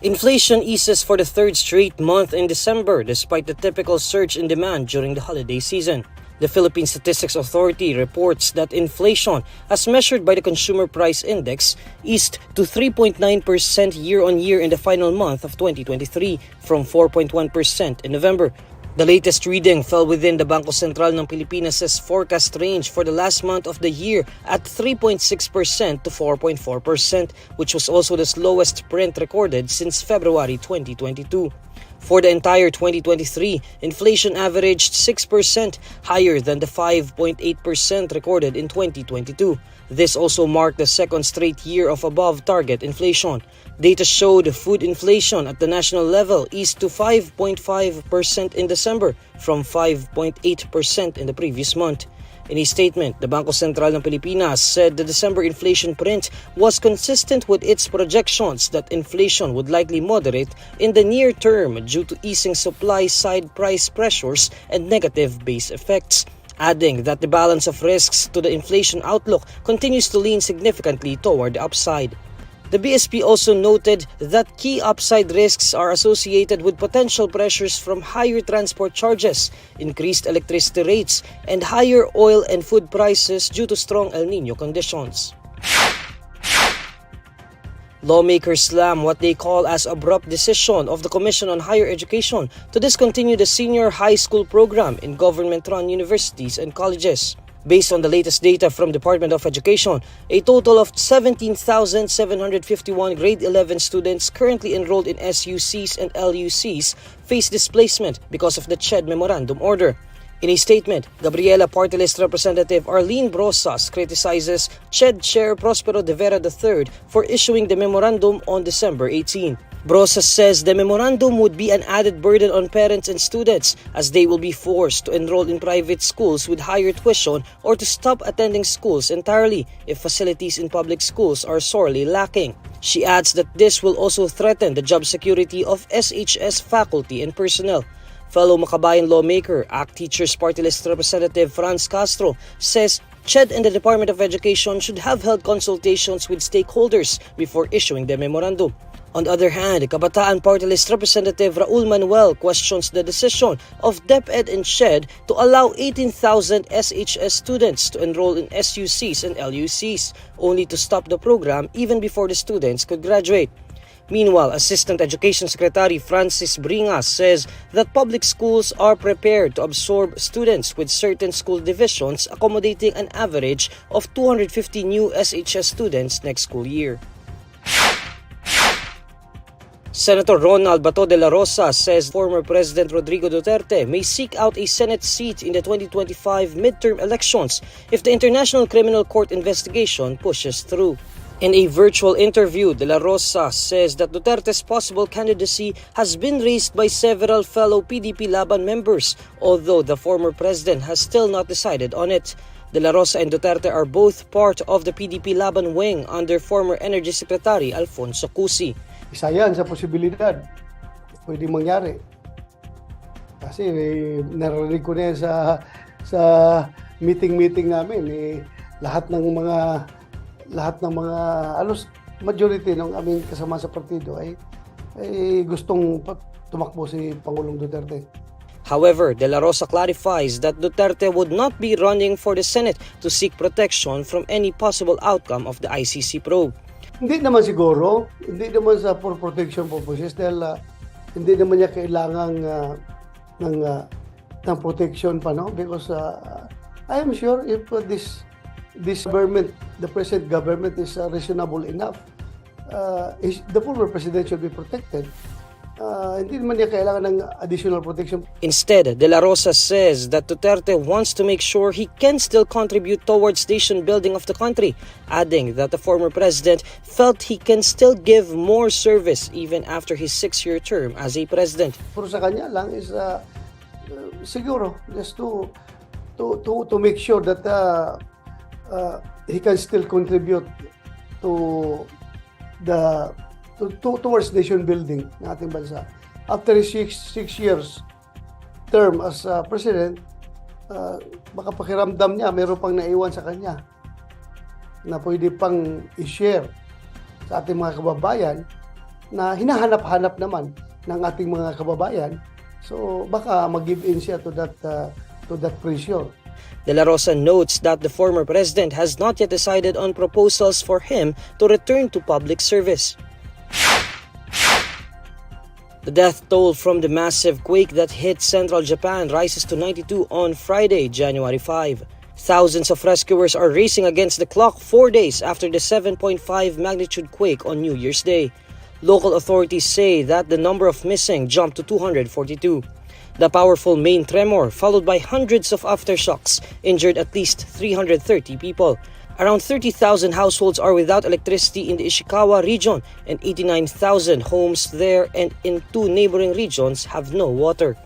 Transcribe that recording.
Inflation eases for the third straight month in December despite the typical surge in demand during the holiday season. The Philippine Statistics Authority reports that inflation, as measured by the Consumer Price Index, eased to 3.9% year-on-year in the final month of 2023 from 4.1% in November. The latest reading fell within the Bangko Sentral ng Pilipinas' forecast range for the last month of the year at 3.6% to 4.4%, which was also the slowest print recorded since February 2022. For the entire 2023, inflation averaged 6%, higher than the 5.8% recorded in 2022. This also marked the second straight year of above-target inflation. Data showed food inflation at the national level eased to 5.5% in December from 5.8% in the previous month. In a statement, the Bangko Sentral ng Pilipinas said the December inflation print was consistent with its projections that inflation would likely moderate in the near term due to easing supply-side price pressures and negative base effects, adding that the balance of risks to the inflation outlook continues to lean significantly toward the upside. The BSP also noted that key upside risks are associated with potential pressures from higher transport charges, increased electricity rates, and higher oil and food prices due to strong El Niño conditions. Lawmakers slam what they call as abrupt decision of the Commission on Higher Education to discontinue the senior high school program in government-run universities and colleges. Based on the latest data from Department of Education, a total of 17,751 grade 11 students currently enrolled in SUCs and LUCs face displacement because of the CHED Memorandum Order. In a statement, Gabriela Party List Representative Arlene Brosas criticizes CHED Chair Prospero de Vera III for issuing the memorandum on December 18. Brosas says the memorandum would be an added burden on parents and students as they will be forced to enroll in private schools with higher tuition or to stop attending schools entirely if facilities in public schools are sorely lacking. She adds that this will also threaten the job security of SHS faculty and personnel. Fellow Makabayan lawmaker, ACT Teachers Party List Representative Franz Castro says CHED and the Department of Education should have held consultations with stakeholders before issuing the memorandum. On the other hand, Kabataan Party List Representative Raul Manuel questions the decision of DepEd and CHED to allow 18,000 SHS students to enroll in SUCs and LUCs, only to stop the program even before the students could graduate. Meanwhile, Assistant Education Secretary Francis Bringas says that public schools are prepared to absorb students with certain school divisions accommodating an average of 250 new SHS students next school year. Senator Ronald Bato Dela Rosa says former President Rodrigo Duterte may seek out a Senate seat in the 2025 midterm elections if the International Criminal Court investigation pushes through. In a virtual interview, De La Rosa says that Duterte's possible candidacy has been raised by several fellow PDP Laban members, although the former president has still not decided on it. De La Rosa and Duterte are both part of the PDP Laban wing under former Energy Secretary Alfonso Cusi. Isa yan sa posibilidad. Pwede mangyari. Kasi narinig ko na yan sa meeting namin. Lahat ng mga majority ng aming kasama sa partido ay gustong tumakbo si Pangulong Duterte. However, De La Rosa clarifies that Duterte would not be running for the Senate to seek protection from any possible outcome of the ICC probe. Hindi naman siguro, hindi naman sa for protection purposes dahil hindi naman niya kailangan ng protection pa, no? Because I am sure if this government, the present government is reasonable enough, the former president should be protected. Hindi naman niya kailangan ng additional protection. Instead, De La Rosa says that Duterte wants to make sure he can still contribute towards nation building of the country, adding that the former president felt he can still give more service even after his 6-year term as a president. Pero sa kanya lang is siguro just to make sure that he can still contribute to towards nation building ng ating bansa. After his 6 years term as president, baka pakiramdam niya mayroon pang naiwan sa kanya na pwede pang i-share sa ating mga kababayan na hinahanap-hanap naman ng ating mga kababayan. So baka mag-give in siya to that pressure. Dela Rosa notes that the former president has not yet decided on proposals for him to return to public service. The death toll from the massive quake that hit central Japan rises to 92 on Friday, January 5. Thousands of rescuers are racing against the clock 4 days after the 7.5 magnitude quake on New Year's Day. Local authorities say that the number of missing jumped to 242. The powerful main tremor, followed by hundreds of aftershocks, injured at least 330 people. Around 30,000 households are without electricity in the Ishikawa region, and 89,000 homes there and in 2 neighboring regions have no water.